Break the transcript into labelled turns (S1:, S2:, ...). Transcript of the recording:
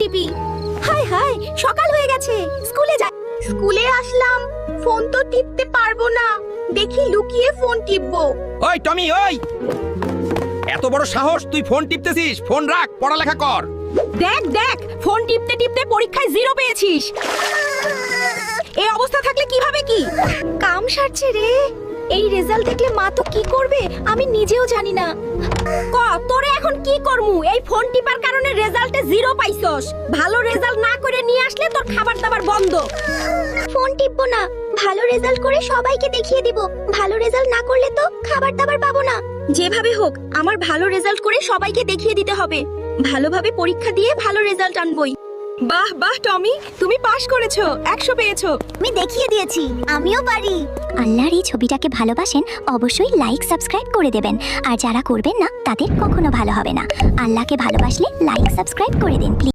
S1: টিপি। High high, সকাল হয়ে গেছে, স্কুলে যাই। স্কুলে আসলাম, ফোন তো টিপতে পারবো না, দেখি লুকিয়ে ফোন টিপবো।
S2: ওই টমি, ওই এত বড় সাহস, তুই ফোন টিপতেছিস? ফোন রাখ, পড়ালেখা কর।
S1: দেখ দেখ, ফোন টিপতে টিপতে পরীক্ষায় 0 পেয়েছিস। এই অবস্থা থাকলে কিভাবে কি? কাম সারছে রে। এই রেজাল্ট দেখলে মা তো কি করবে আমি নিজেও জানি না। ক তোরে এখন কি করমু? এই ফোন টিপার কারণে রেজাল্টে 0 পাইছস। ভালো রেজাল্ট না করে নিয়ে আসলে তোর খাবার দাবার বন্ধ। ফোন টিপবো না, ভালো রেজাল্ট করে সবাইকে দেখিয়ে দিব। ভালো রেজাল্ট না করলে তো খাবার দাবার পাবো না। যেভাবে হোক আমার ভালো রেজাল্ট করে সবাইকে দেখিয়ে দিতে হবে। ভালোভাবে পরীক্ষা দিয়ে ভালো রেজাল্ট আনবই। বাহ বাহ টমি, তুমি পাস করেছো, 100 পেয়েছো।
S3: আমি দেখিয়ে দিয়েছি, আমিও পারি। আল্লাহর এই ছবিটাকে ভালোবাসেন, অবশ্যই লাইক সাবস্ক্রাইব করে দেবেন। আর যারা করবেন না তাদের কখনো ভালো হবে না। আল্লাহকে ভালোবাসলে লাইক সাবস্ক্রাইব করে দিন প্লিজ।